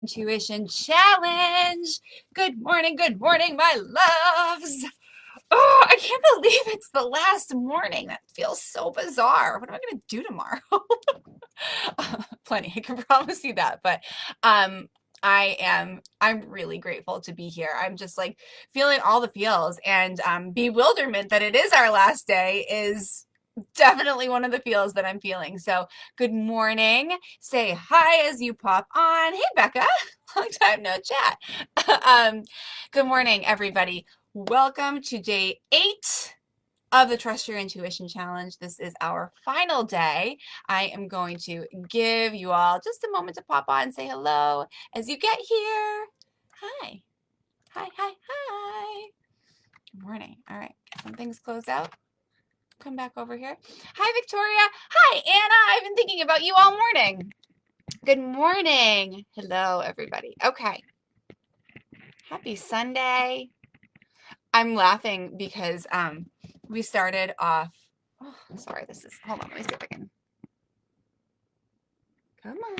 Intuition Challenge. Good morning, my loves. Oh, I can't believe it's the last morning. That feels so bizarre. What am I going to do tomorrow? Plenty, I can promise you that. But I'm really grateful to be here. I'm just like feeling all the feels, and bewilderment that it is our last day is definitely one of the feels that I'm feeling. So good morning. Say hi as you pop on. Hey, Becca. Long time no chat. Good morning, everybody. Welcome to day 8 of the Trust Your Intuition Challenge. This is our final day. I am going to give you all just a moment to pop on and say hello as you get here. Hi. Hi, hi, hi. Good morning. All right, get some things closed out. Come back over here. Hi, Victoria. Hi, Anna. I've been thinking about you all morning. Good morning. Hello, everybody. Okay. Happy Sunday. I'm laughing because we started off. Oh, sorry. Hold on. Let me see if I can. Come on.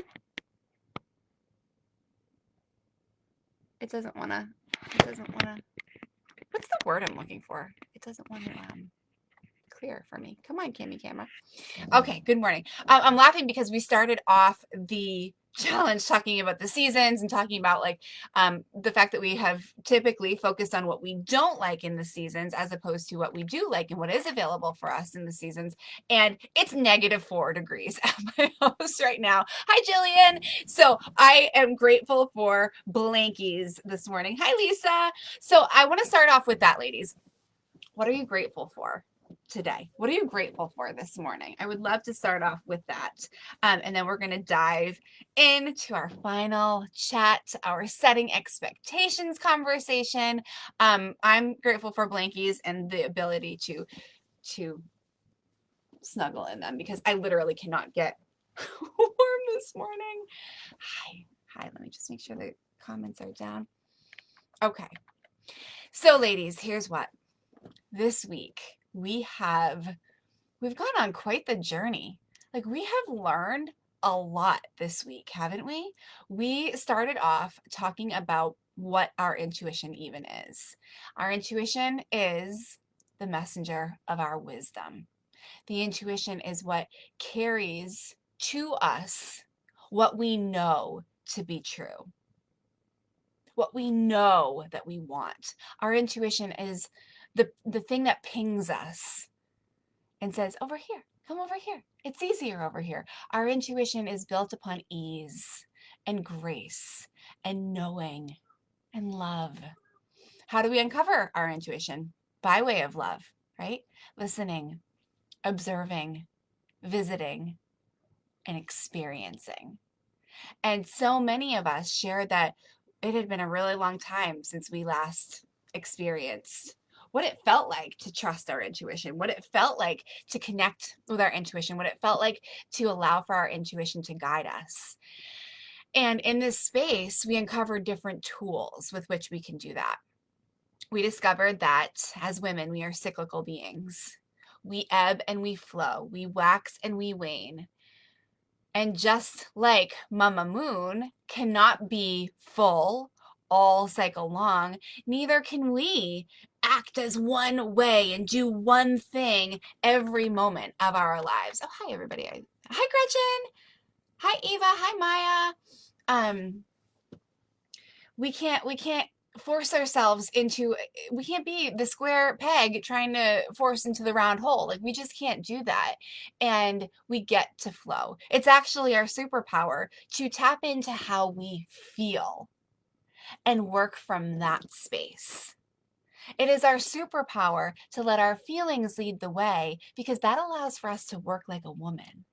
It doesn't want to. What's the word I'm looking for? It doesn't want to clear for me. Come on, Cammy Camera. Okay, good morning. I'm laughing because we started off the challenge talking about the seasons and talking about like the fact that we have typically focused on what we don't like in the seasons as opposed to what we do like and what is available for us in the seasons. And it's -4 degrees at my house right now. Hi, Jillian. So I am grateful for blankies this morning. Hi, Lisa. So I want to start off with that, ladies. What are you grateful for today? What are you grateful for this morning? I would love to start off with that. And then we're going to dive into our final chat, our setting expectations conversation. I'm grateful for blankies and the ability to snuggle in them because I literally cannot get warm this morning. Hi, let me just make sure the comments are down. Okay. So ladies, here's what. This week we've gone on quite the journey. Like we have learned a lot this week, haven't we? We started off talking about what our intuition even is. Our intuition is the messenger of our wisdom. The intuition is what carries to us what we know to be true, what we know that we want. Our intuition is the thing that pings us and says, over here, come over here. It's easier over here. Our intuition is built upon ease and grace and knowing and love. How do we uncover our intuition? By way of love, right? Listening, observing, visiting, and experiencing. And so many of us shared that it had been a really long time since we last experienced what it felt like to trust our intuition, what it felt like to connect with our intuition, what it felt like to allow for our intuition to guide us. And in this space, we uncovered different tools with which we can do that. We discovered that as women, we are cyclical beings. We ebb and we flow. We wax and we wane. And just like Mama Moon cannot be full all cycle long, neither can we act as one way and do one thing every moment of our lives. Oh, hi, everybody. Hi, Gretchen. Hi, Eva. Hi, Maya. We can't force ourselves into, we can't be the square peg trying to force into the round hole. Like we just can't do that. And we get to flow. It's actually our superpower to tap into how we feel and work from that space. It is our superpower to let our feelings lead the way because that allows for us to work like a woman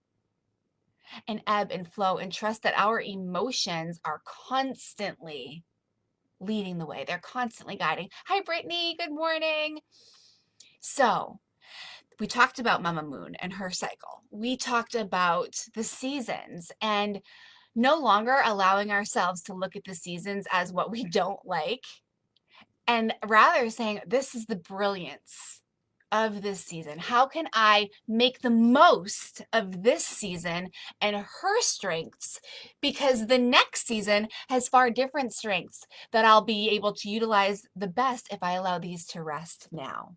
and ebb and flow and trust that our emotions are constantly leading the way. They're constantly guiding. Hi, Brittany. Good morning. So we talked about Mama Moon and her cycle. We talked about the seasons and no longer allowing ourselves to look at the seasons as what we don't like, and rather saying, this is the brilliance of this season? How can I make the most of this season and her strengths? Because the next season has far different strengths that I'll be able to utilize the best if I allow these to rest now,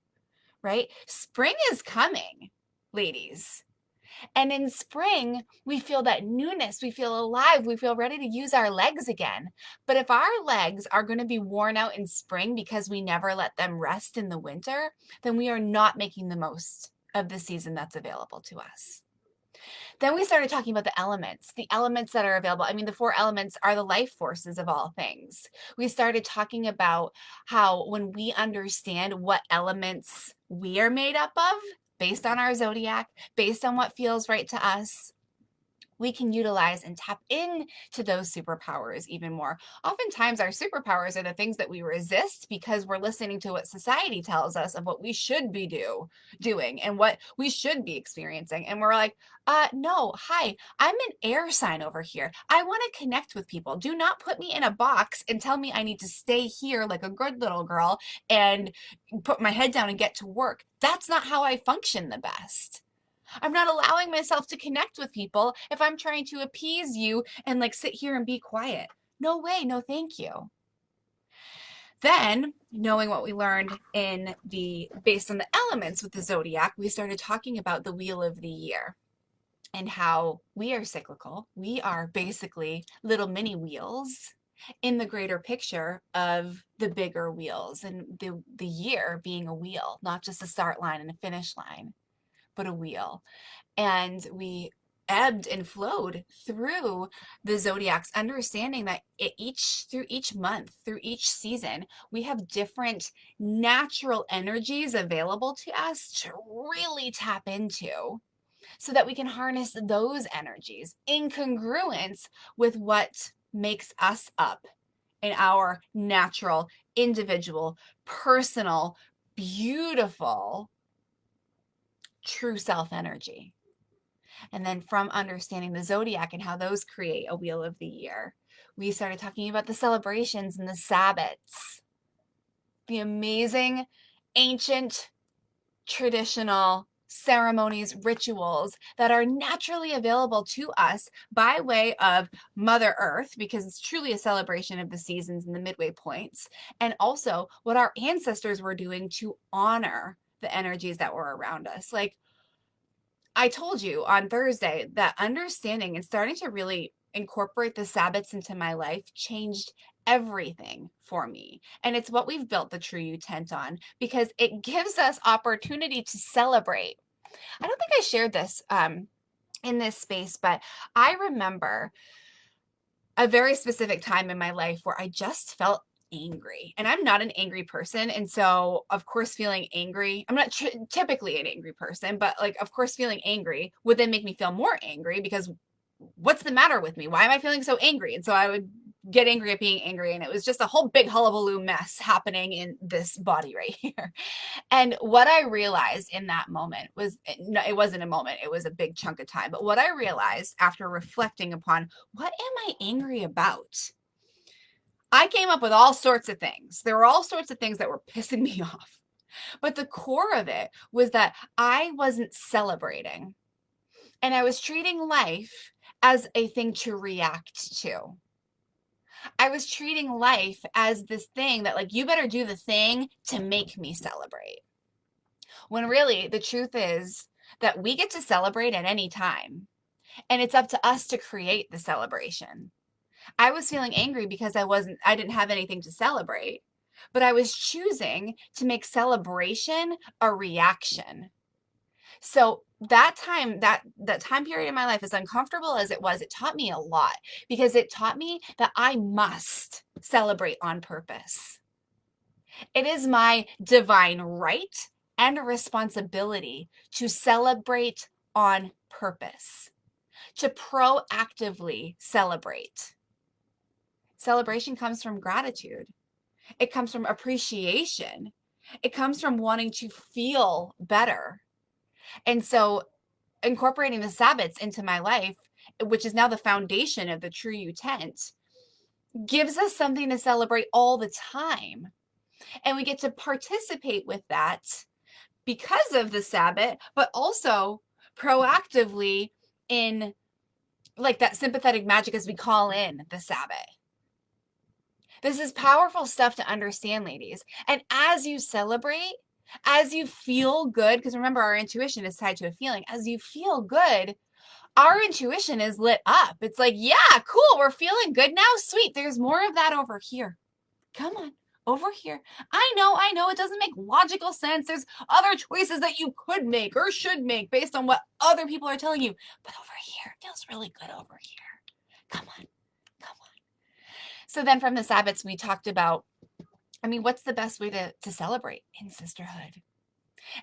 right? Spring is coming, ladies. And in spring, we feel that newness, we feel alive, we feel ready to use our legs again. But if our legs are going to be worn out in spring because we never let them rest in the winter, then we are not making the most of the season that's available to us. Then we started talking about the elements that are available. I mean, the four elements are the life forces of all things. We started talking about how when we understand what elements we are made up of, based on our zodiac, based on what feels right to us, we can utilize and tap into those superpowers even more. Oftentimes, our superpowers are the things that we resist because we're listening to what society tells us of what we should be doing and what we should be experiencing. And we're like, no, hi, I'm an air sign over here. I want to connect with people. Do not put me in a box and tell me I need to stay here like a good little girl and put my head down and get to work. That's not how I function the best. I'm not allowing myself to connect with people if I'm trying to appease you and like sit here and be quiet. No way, no thank you. Then, knowing what we learned based on the elements with the zodiac, we started talking about the wheel of the year and how we are cyclical. We are basically little mini wheels in the greater picture of the bigger wheels, and the year being a wheel, not just a start line and a finish line, but a wheel. And we ebbed and flowed through the zodiacs, understanding that through each month, through each season, we have different natural energies available to us to really tap into so that we can harness those energies in congruence with what makes us up in our natural, individual, personal, beautiful, true self energy. And then from understanding the zodiac and how those create a wheel of the year, we started talking about the celebrations and the Sabbats, the amazing, ancient, traditional ceremonies, rituals that are naturally available to us by way of Mother Earth, because it's truly a celebration of the seasons and the midway points, and also what our ancestors were doing to honor the energies that were around us. Like, I told you on Thursday that understanding and starting to really incorporate the Sabbats into my life changed everything for me. And it's what we've built the True You tent on, because it gives us opportunity to celebrate. I don't think I shared this in this space, but I remember a very specific time in my life where I just felt angry, and I'm not an angry person. And so of course feeling angry, I'm not typically an angry person, but like, of course feeling angry would then make me feel more angry, because what's the matter with me? Why am I feeling so angry? And so I would get angry at being angry, and it was just a whole big hullabaloo mess happening in this body right here. And what I realized in that moment was, no, it wasn't a moment, it was a big chunk of time. But what I realized after reflecting upon what am I angry about, I came up with all sorts of things. There were all sorts of things that were pissing me off. But the core of it was that I wasn't celebrating, and I was treating life as a thing to react to. I was treating life as this thing that, like, you better do the thing to make me celebrate. When really the truth is that we get to celebrate at any time, and it's up to us to create the celebration. I was feeling angry because I didn't have anything to celebrate, but I was choosing to make celebration a reaction. So that time period in my life, as uncomfortable as it was, it taught me a lot, because it taught me that I must celebrate on purpose. It is my divine right and responsibility to celebrate on purpose, to proactively celebrate. Celebration comes from gratitude. It comes from appreciation. It comes from wanting to feel better. And so incorporating the Sabbats into my life, which is now the foundation of the True You tent, gives us something to celebrate all the time. And we get to participate with that because of the Sabbath, but also proactively in like that sympathetic magic as we call in the Sabbath. This is powerful stuff to understand, ladies. And as you celebrate, as you feel good, because remember, our intuition is tied to a feeling. As you feel good, our intuition is lit up. It's like, yeah, cool. We're feeling good now. Sweet. There's more of that over here. Come on, over here. I know. It doesn't make logical sense. There's other choices that you could make or should make based on what other people are telling you. But over here, it feels really good over here. Come on. So then from the Sabbaths, we talked about, what's the best way to celebrate in sisterhood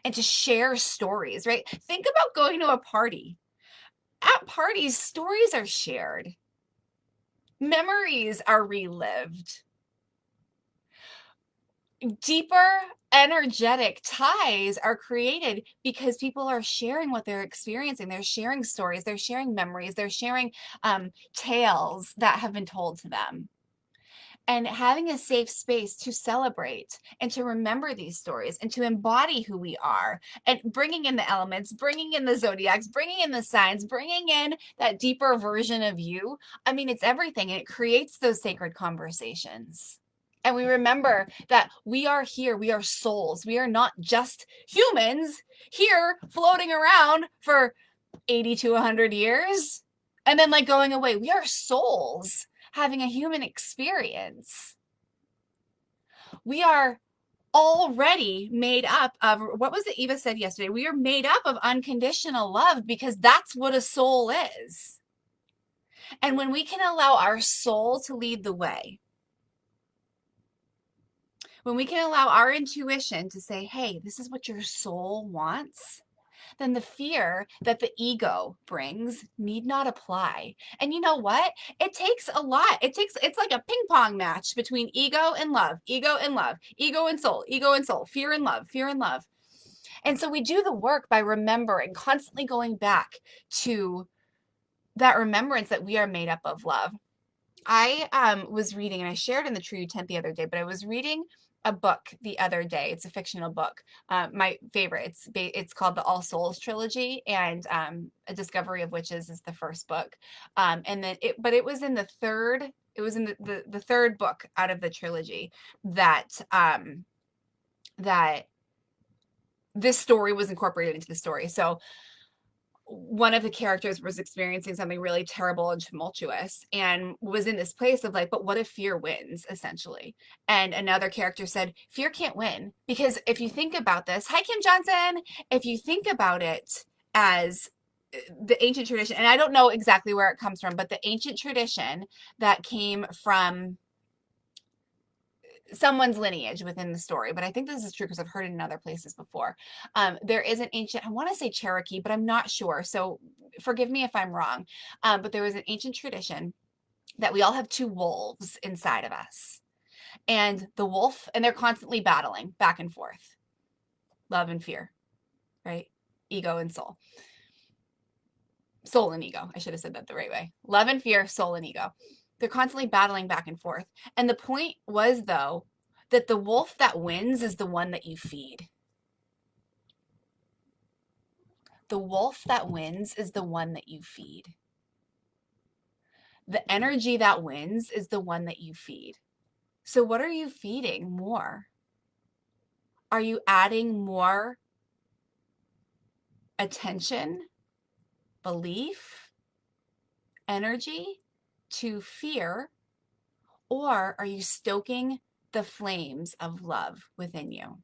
and to share stories, right? Think about going to a party. At parties, stories are shared. Memories are relived. Deeper energetic ties are created because people are sharing what they're experiencing. They're sharing stories, they're sharing memories, they're sharing tales that have been told to them. And having a safe space to celebrate and to remember these stories and to embody who we are, and bringing in the elements, bringing in the zodiacs, bringing in the signs, bringing in that deeper version of you. It's everything. And it creates those sacred conversations. And we remember that we are here. We are souls. We are not just humans here floating around for 80 to 100 years and then going away. We are souls having a human experience. We are already made up of, what was it Eva said yesterday? We are made up of unconditional love because that's what a soul is. And when we can allow our soul to lead the way, when we can allow our intuition to say, hey, this is what your soul wants, then the fear that the ego brings need not apply. And you know what? It takes a lot. It's like a ping pong match between ego and love, ego and love, ego and soul, fear and love, fear and love. And so we do the work by remembering, constantly going back to that remembrance that we are made up of love. I was reading, and I shared in the True Tent the other day, but I was reading a book the other day. It's a fictional book. My favorite. It's called the All Souls trilogy, and A Discovery of Witches is the first book. And then it was in the third. It was in the third book out of the trilogy that that this story was incorporated into the story. So one of the characters was experiencing something really terrible and tumultuous and was in this place of but what if fear wins, essentially? And another character said, fear can't win, because if you think about this, hi, Kim Johnson, if you think about it as the ancient tradition, and I don't know exactly where it comes from, but the ancient tradition that came from someone's lineage within the story, but I think this is true because I've heard it in other places before. There is an ancient, I want to say Cherokee, but I'm not sure. So forgive me if I'm wrong. But there was an ancient tradition that we all have two wolves inside of us. And the wolf, and they're constantly battling back and forth. Love and fear, right? Ego and soul. Soul and ego. I should have said that the right way. Love and fear, soul and ego. They're constantly battling back and forth. And the point was, though, that the wolf that wins is the one that you feed. The wolf that wins is the one that you feed. The energy that wins is the one that you feed. So what are you feeding more? Are you adding more attention, belief, energy to fear? Or are you stoking the flames of love within you?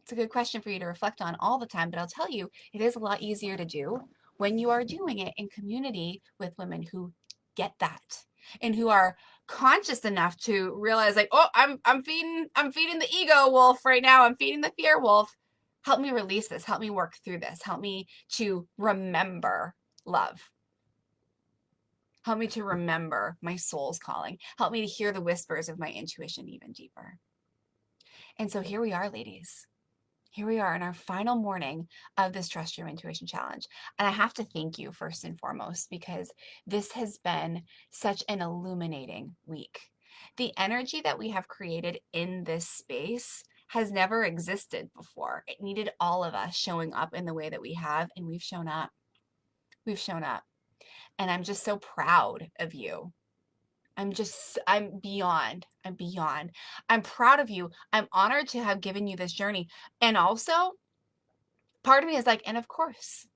It's a good question for you to reflect on all the time, but I'll tell you, it is a lot easier to do when you are doing it in community with women who get that and who are conscious enough to realize oh, I'm feeding the ego wolf right now. I'm feeding the fear wolf. Help me release this. Help me work through this. Help me to remember love. Help me to remember my soul's calling. Help me to hear the whispers of my intuition even deeper. And so here we are, ladies. Here we are in our final morning of this Trust Your Intuition Challenge. And I have to thank you first and foremost, because this has been such an illuminating week. The energy that we have created in this space has never existed before. It needed all of us showing up in the way that we have, and we've shown up. We've shown up. And I'm just so proud of you. I'm beyond. I'm proud of you. I'm honored to have given you this journey. And also, part of me is like, and of course,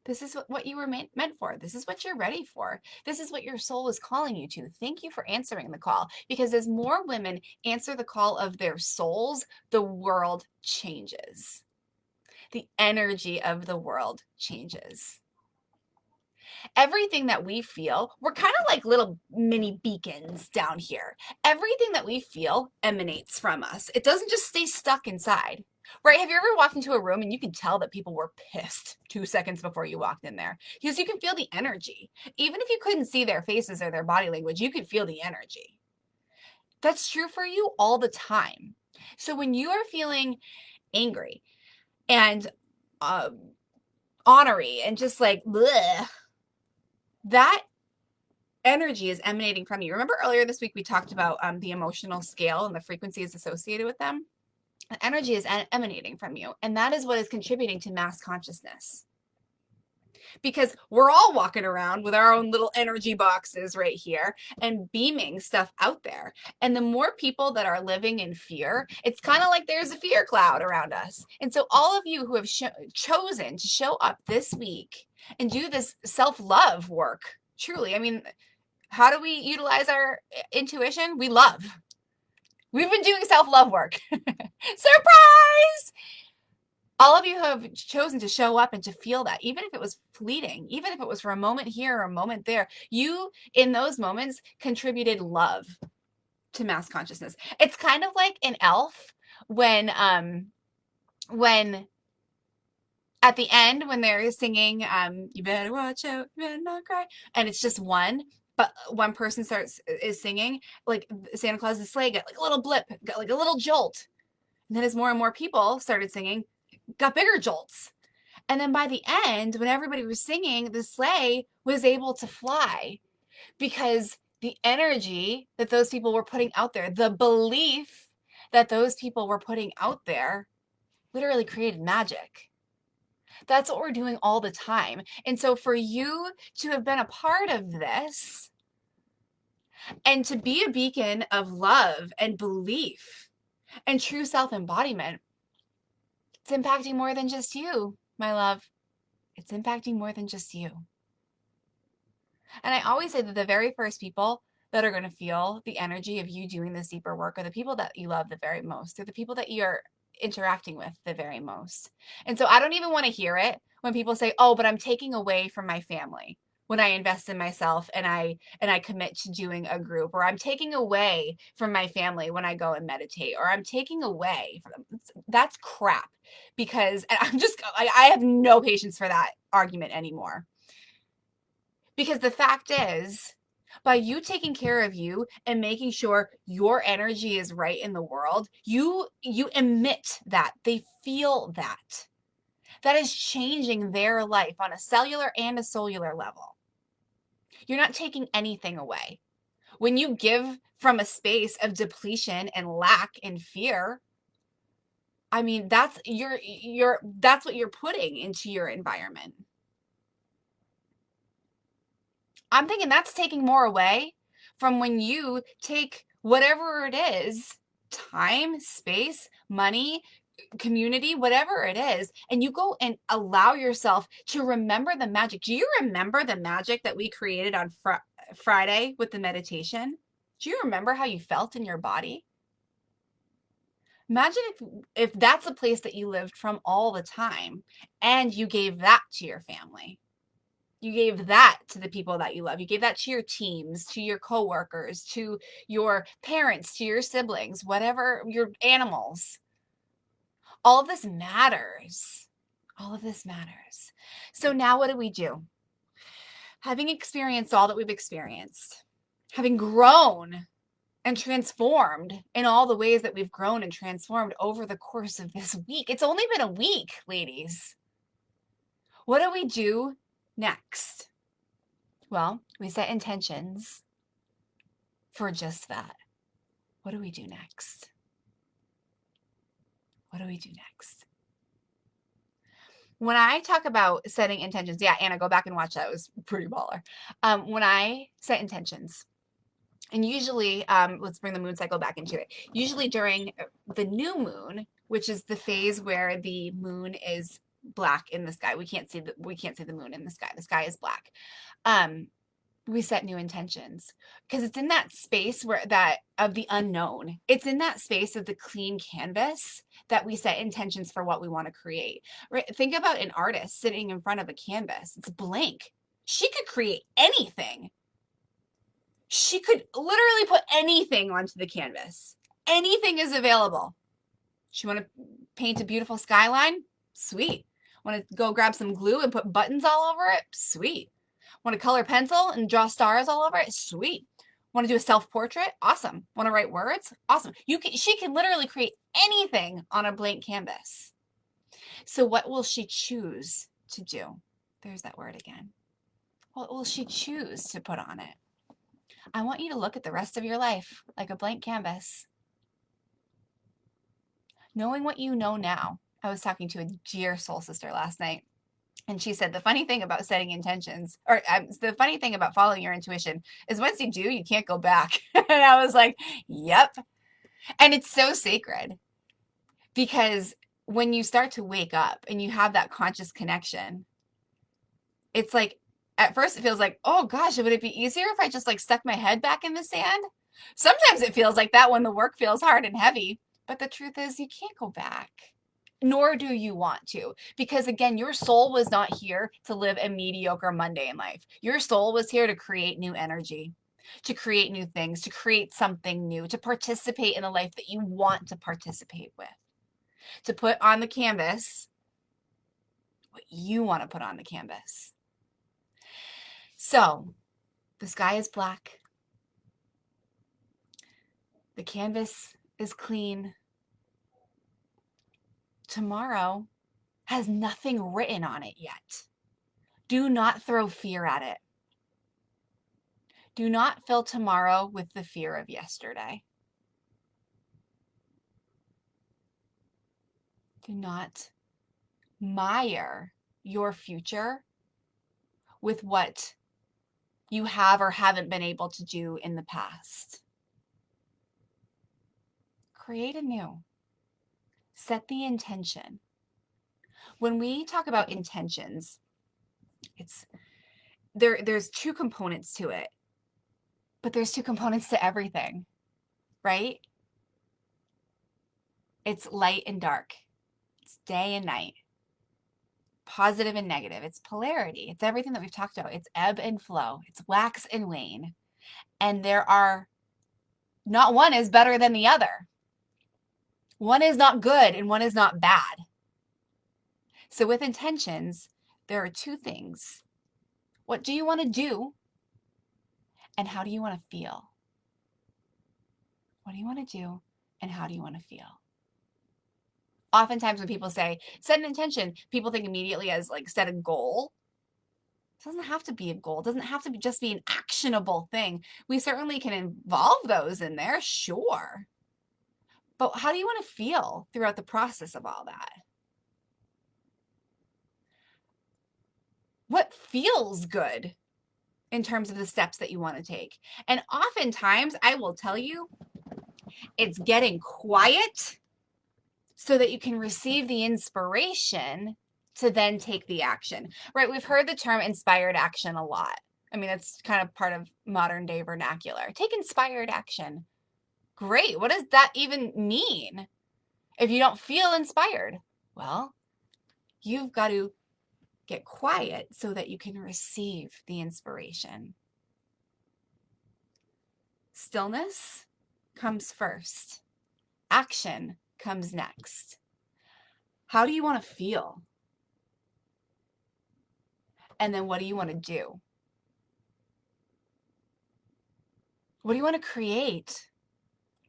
this is what you were meant for. This is what you're ready for. This is what your soul is calling you to. Thank you for answering the call. Because as more women answer the call of their souls, the world changes. The energy of the world changes. Everything that we feel, we're kind of like little mini beacons down here. Everything that we feel emanates from us. It doesn't just stay stuck inside. Right? Have you ever walked into a room and you can tell that people were pissed 2 seconds before you walked in there? Because you can feel the energy. Even if you couldn't see their faces or their body language, you could feel the energy. That's true for you all the time. So when you are feeling angry and ornery and just like, bleh, that energy is emanating from you. Remember earlier this week, we talked about the emotional scale and the frequencies associated with them? The energy is emanating from you. And that is what is contributing to mass consciousness. Because we're all walking around with our own little energy boxes right here and beaming stuff out there. And the more people that are living in fear, it's kind of like there's a fear cloud around us. And so all of you who have chosen to show up this week and do this self-love work, truly, I mean, how do we utilize our intuition? We love. We've been doing self-love work. Surprise! All of you have chosen to show up and to feel that, even if it was fleeting, even if it was for a moment here or a moment there, you, in those moments, contributed love to mass consciousness. It's kind of like an elf when at the end, when they're singing, you better watch out, you better not cry, and it's just one, but one person is singing, like Santa Claus's sleigh got like a little blip, got like a little jolt. And then as more and more people started singing, got bigger jolts. And then by the end, when everybody was singing, the sleigh was able to fly because the energy that those people were putting out there, the belief that those people were putting out there, literally created magic. That's what we're doing all the time. And so for you to have been a part of this and to be a beacon of love and belief and true self-embodiment, it's impacting more than just you, my love. It's impacting more than just you. And I always say that the very first people that are going to feel the energy of you doing this deeper work are the people that you love the very most. They're the people that you're interacting with the very most. And so I don't even want to hear it when people say, oh, but I'm taking away from my family when I invest in myself and I commit to doing a group, or I'm taking away from my family when I go and meditate, or I'm taking away from them. That's crap, because I have no patience for that argument anymore. Because the fact is, by you taking care of you and making sure your energy is right in the world, you emit that. They feel that. That is changing their life on a cellular and a cellular level. You're not taking anything away. When you give from a space of depletion and lack and fear, I mean, that's what you're putting into your environment. I'm thinking that's taking more away from when you take whatever it is, time, space, money, community, whatever it is, and you go and allow yourself to remember the magic. Do you remember the magic that we created on Friday with the meditation? Do you remember how you felt in your body? Imagine if that's a place that you lived from all the time and you gave that to your family. You gave that to the people that you love. You gave that to your teams, to your coworkers, to your parents, to your siblings, whatever, your animals. All of this matters. All of this matters. So now what do? Having experienced all that we've experienced, having grown and transformed in all the ways that we've grown and transformed over the course of this week. It's only been a week, ladies. What do we do next? Well, we set intentions for just that. What do we do next? What do we do next? When I talk about setting intentions, yeah, Anna, go back and watch that. It was pretty baller. When I set intentions, and usually, let's bring the moon cycle back into it. Usually during the new moon, which is the phase where the moon is black in the sky. We can't see the moon in the sky. The sky is black. We set new intentions because it's in that space where that of the unknown. It's in that space of the clean canvas that we set intentions for what we want to create. Right? Think about an artist sitting in front of a canvas. It's blank. She could create anything. She could literally put anything onto the canvas. Anything is available. She want to paint a beautiful skyline? Sweet. Want to go grab some glue and put buttons all over it? Sweet. Want to color pencil and draw stars all over it? Sweet. Want to do a self-portrait? Awesome. Want to write words? Awesome. She can literally create anything on a blank canvas. So what will she choose to do? There's that word again. What will she choose to put on it? I want you to look at the rest of your life like a blank canvas. Knowing what you know now. I was talking to a dear soul sister last night, and she said the funny thing about setting intentions, or the funny thing about following your intuition is once you do, you can't go back. And I was like, yep. And it's so sacred because when you start to wake up and you have that conscious connection, it's like, at first it feels like, oh gosh, would it be easier if I just like stuck my head back in the sand? Sometimes it feels like that when the work feels hard and heavy, but the truth is you can't go back, nor do you want to, because again, your soul was not here to live a mediocre mundane life. Your soul was here to create new energy, to create new things, to create something new, to participate in the life that you want to participate with, to put on the canvas what you want to put on the canvas. So the sky is black. The canvas is clean. Tomorrow has nothing written on it yet. Do not throw fear at it. Do not fill tomorrow with the fear of yesterday. Do not mire your future with what you have or haven't been able to do in the past. Create anew. Set the intention. When we talk about intentions, there's two components to it, but there's two components to everything, right? It's light and dark. It's day and night. Positive and negative. It's polarity. It's everything that we've talked about. It's ebb and flow. It's wax and wane. And not one is better than the other. One is not good and one is not bad. So with intentions, there are two things. What do you want to do? And how do you want to feel? What do you want to do? And how do you want to feel? Oftentimes when people say, set an intention, people think immediately as like set a goal. It doesn't have to be a goal. It doesn't have to be just be an actionable thing. We certainly can involve those in there, sure. But how do you want to feel throughout the process of all that? What feels good in terms of the steps that you want to take? And oftentimes, I will tell you, it's getting quiet so that you can receive the inspiration to then take the action, right? We've heard the term inspired action a lot. I mean, it's kind of part of modern day vernacular. Take inspired action. Great. What does that even mean? If you don't feel inspired, well, you've got to get quiet so that you can receive the inspiration. Stillness comes first. Action comes next. How do you want to feel? And then what do you want to do? What do you want to create?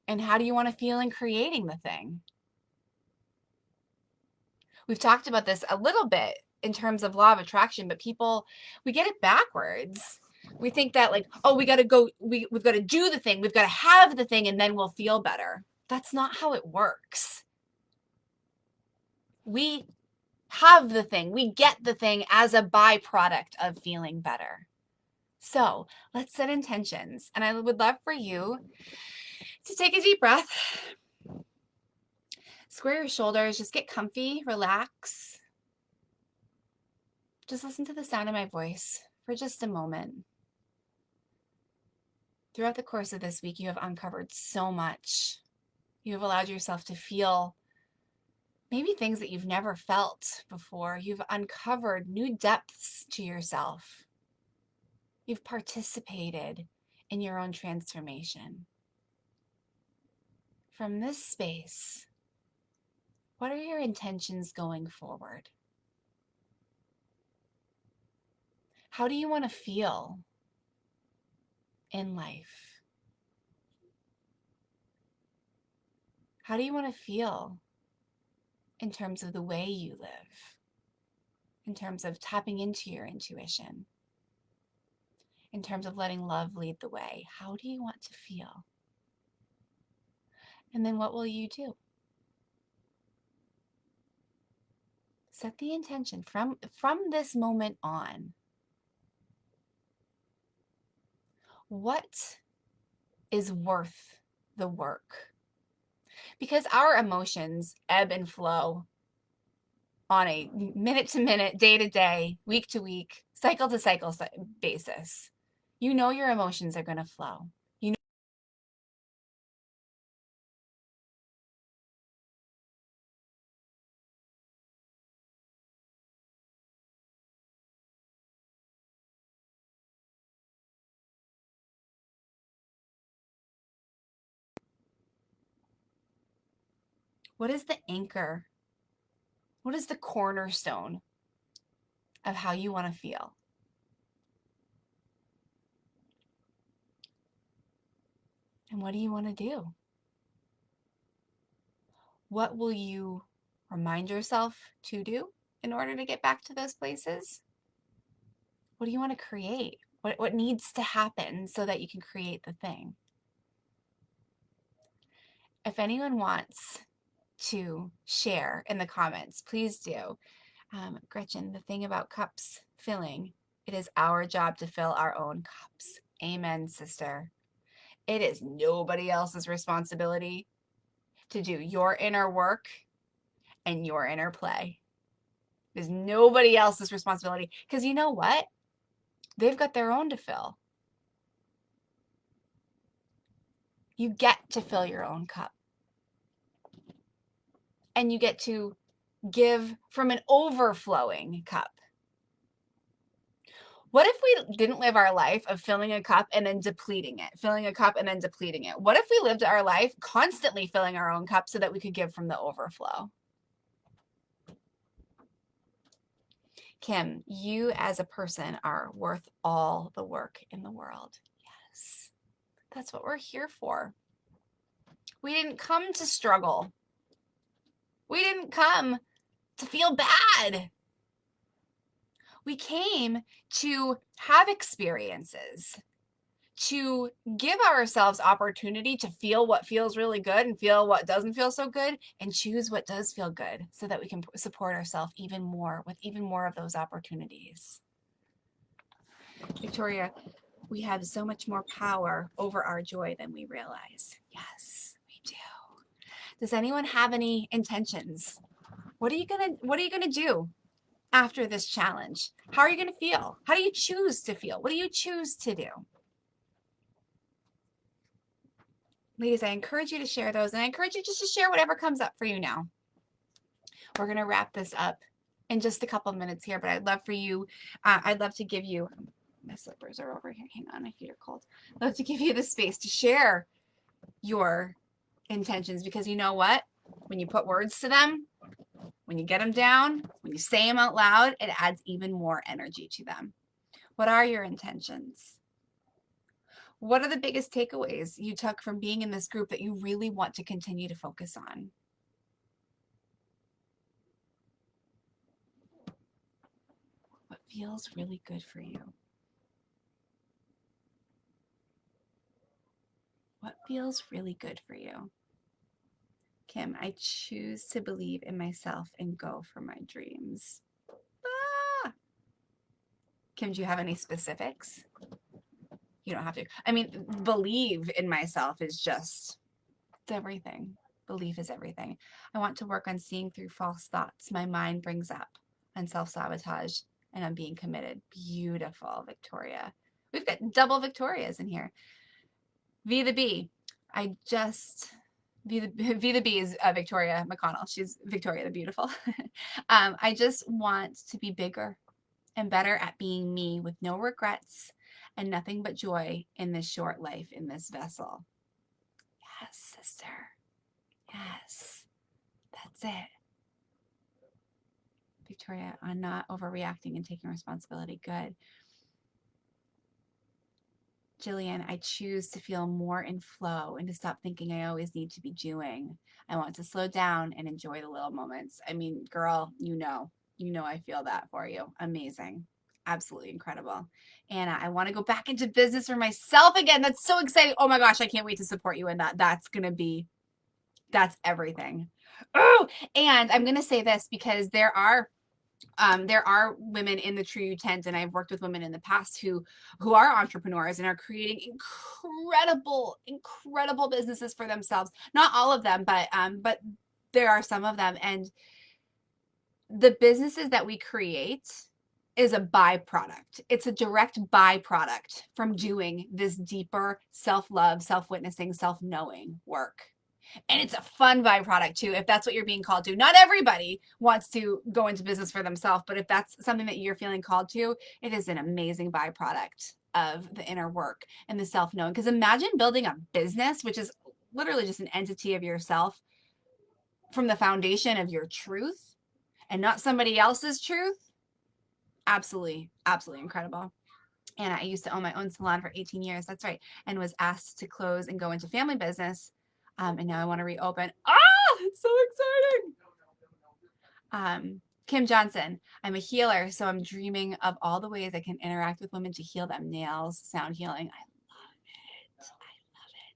And how do you want to feel in creating the thing? We've talked about this a little bit in terms of law of attraction, but we get it backwards. We think that like, oh, we've got to do the thing. We've got to have the thing and then we'll feel better. That's not how it works. We have the thing, we get the thing as a byproduct of feeling better. So let's set intentions. And I would love for you to take a deep breath, square your shoulders, just get comfy, relax. Just listen to the sound of my voice for just a moment. Throughout the course of this week, you have uncovered so much. You have allowed yourself to feel maybe things that you've never felt before. You've uncovered new depths to yourself. You've participated in your own transformation. From this space, what are your intentions going forward? How do you want to feel in life? How do you want to feel in terms of the way you live? In terms of tapping into your intuition? In terms of letting love lead the way? How do you want to feel? And then what will you do? Set the intention from this moment on. What is worth the work? Because our emotions ebb and flow on a minute to minute, day to day, week to week, cycle to cycle basis. You know your emotions are going to flow. You know what is the anchor? What is the cornerstone of how you want to feel? And what do you want to do? What will you remind yourself to do in order to get back to those places? What do you want to create? What needs to happen so that you can create the thing? If anyone wants to share in the comments, please do. Gretchen, the thing about cups filling, it is our job to fill our own cups. Amen, sister. It is nobody else's responsibility to do your inner work and your inner play. It is nobody else's responsibility, because you know what? They've got their own to fill. You get to fill your own cup. And you get to give from an overflowing cup. What if we didn't live our life of filling a cup and then depleting it, filling a cup and then depleting it? What if we lived our life constantly filling our own cup so that we could give from the overflow? Kim, you as a person are worth all the work in the world. Yes, that's what we're here for. We didn't come to struggle. We didn't come to feel bad. We came to have experiences, to give ourselves opportunity to feel what feels really good and feel what doesn't feel so good, and choose what does feel good so that we can support ourselves even more with even more of those opportunities. Victoria, we have so much more power over our joy than we realize. Yes, we do. Does anyone have any intentions? What are you gonna do after this challenge? How are you going to feel? How do you choose to feel? What do you choose to do? Ladies, I encourage you to share those, and I encourage you just to share whatever comes up for you now. We're going to wrap this up in just a couple of minutes here, but I'd love for you, I'd love to give you, my slippers are over here. Hang on, my feet are cold. I'd love to give you the space to share your intentions, because you know what? When you put words to them, when you get them down, when you say them out loud, it adds even more energy to them. What are your intentions? What are the biggest takeaways you took from being in this group that you really want to continue to focus on? What feels really good for you? What feels really good for you? Kim, I choose to believe in myself and go for my dreams. Ah! Kim, do you have any specifics? You don't have to. I mean, believe in myself is just, it's everything. Belief is everything. I want to work on seeing through false thoughts my mind brings up, on self-sabotage, and on being committed. Beautiful, Victoria. We've got double Victorias in here. V the B. V the B is Victoria McConnell. She's Victoria the Beautiful. I just want to be bigger and better at being me with no regrets and nothing but joy in this short life, in this vessel. Yes, sister. Yes. That's it. Victoria, on not overreacting and taking responsibility. Good. Jillian, I choose to feel more in flow and to stop thinking I always need to be doing. I want to slow down and enjoy the little moments. I mean, girl, you know I feel that for you. Amazing. Absolutely incredible. Anna, I want to go back into business for myself again. That's so exciting. Oh my gosh, I can't wait to support you in that. That's everything. Oh, and I'm going to say this because there are women in the True You tent, and I've worked with women in the past who are entrepreneurs and are creating incredible businesses for themselves. Not all of them, but there are some of them. And the businesses that we create is a byproduct. It's a direct byproduct from doing this deeper self-love, self-witnessing, self-knowing work. And it's a fun byproduct too, if that's what you're being called to. Not everybody wants to go into business for themselves, but if that's something that you're feeling called to, it is an amazing byproduct of the inner work and the self-knowing. Because imagine building a business, which is literally just an entity of yourself from the foundation of your truth and not somebody else's truth. Absolutely, absolutely incredible. And I used to own my own salon for 18 years. That's right. And was asked to close and go into family business. And now I want to reopen. It's so exciting. Kim Johnson, I'm a healer, so I'm dreaming of all the ways I can interact with women to heal them. Nails, sound healing. I love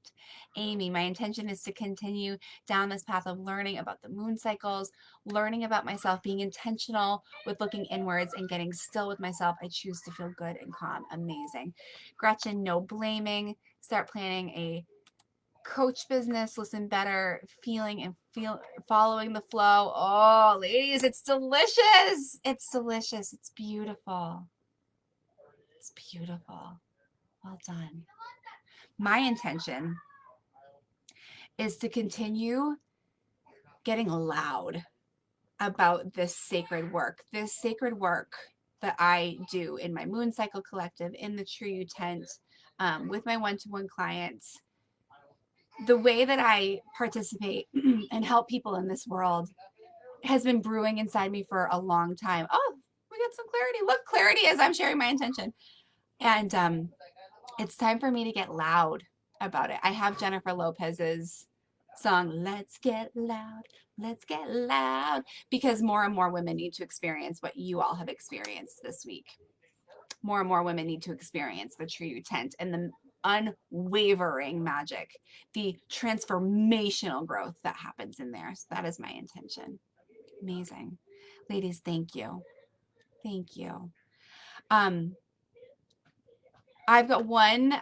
it. Amy, my intention is to continue down this path of learning about the moon cycles, learning about myself, being intentional with looking inwards and getting still with myself. I choose to feel good and calm. Amazing. Gretchen, no blaming. Start planning a coach business, listen better, feeling and following the flow. Oh, ladies, it's delicious. It's delicious. It's beautiful. It's beautiful. Well done. My intention is to continue getting loud about this sacred work that I do in my Moon Cycle Collective, in the True You tent, with my one-to-one clients. The way that I participate and help people in this world has been brewing inside me for a long time. Oh, we got some clarity. Look, clarity as I'm sharing my intention. And it's time for me to get loud about it. I have Jennifer Lopez's song, Let's Get Loud, because more and more women need to experience what you all have experienced this week. More and more women need to experience the True You tent and the unwavering magic, the transformational growth that happens in there. So that is my intention. Amazing. Ladies, thank you. Thank you. I've got one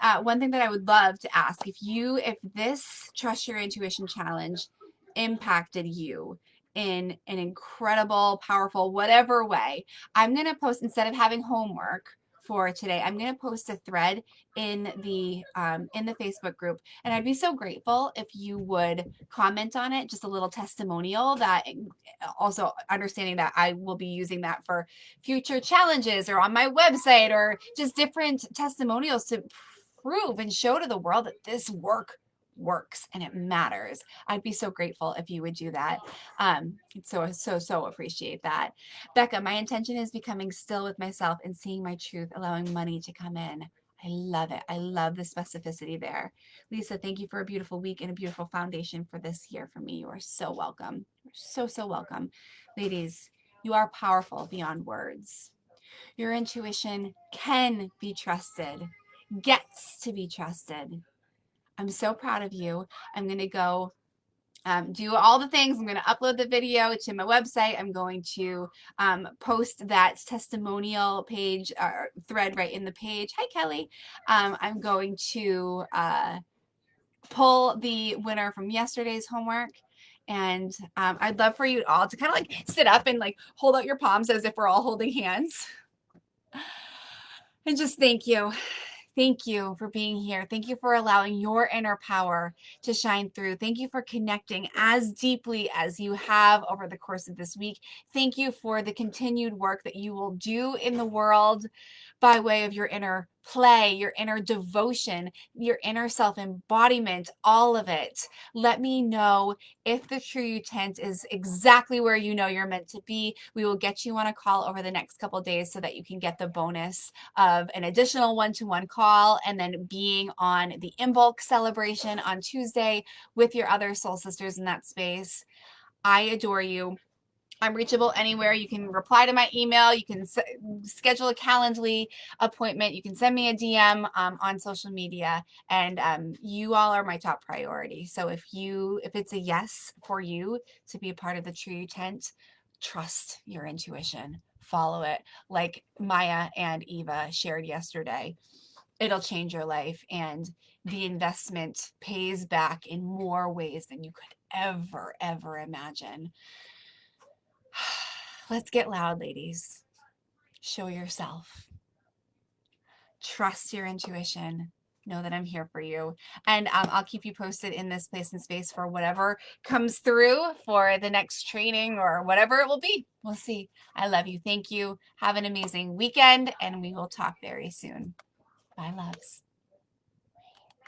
thing that I would love to ask. If this Trust Your Intuition challenge impacted you in an incredible, powerful, whatever way, I'm going to post, instead of having homework for today, I'm going to post a thread in the Facebook group. And I'd be so grateful if you would comment on it, just a little testimonial, that also understanding that I will be using that for future challenges or on my website, or just different testimonials to prove and show to the world that this work works and it matters. I'd be so grateful if you would do that. So appreciate that. Becca, my intention is becoming still with myself and seeing my truth, allowing money to come in. I love it. I love the specificity there. Lisa, thank you for a beautiful week and a beautiful foundation for this year for me. You are so welcome. You're so welcome. Ladies, you are powerful beyond words. Your intuition can be trusted, gets to be trusted. I'm so proud of you. I'm going to go do all the things. I'm going to upload the video to my website. I'm going to post that testimonial page or thread right in the page. Hi, Kelly. I'm going to pull the winner from yesterday's homework. And I'd love for you all to kind of like sit up and like hold out your palms as if we're all holding hands. And just thank you. Thank you for being here. Thank you for allowing your inner power to shine through. Thank you for connecting as deeply as you have over the course of this week. Thank you for the continued work that you will do in the world by way of your inner play, your inner devotion, your inner self-embodiment, all of it. Let me know if the True You tent is exactly where you know you're meant to be. We will get you on a call over the next couple of days so that you can get the bonus of an additional one-to-one call and then being on the Imbolc celebration on Tuesday with your other soul sisters in that space. I adore you. I'm reachable anywhere. You can reply to my email. You can schedule a Calendly appointment. You can send me a DM on social media, and you all are my top priority. So if it's a yes for you to be a part of the True You tent, trust your intuition. Follow it, like Maya and Eva shared yesterday. It'll change your life, and the investment pays back in more ways than you could ever imagine. Let's get loud, ladies. Show yourself. Trust your intuition. Know that I'm here for you. And I'll keep you posted in this place and space for whatever comes through for the next training or whatever it will be. We'll see. I love you. Thank you. Have an amazing weekend, and we will talk very soon. Bye, loves.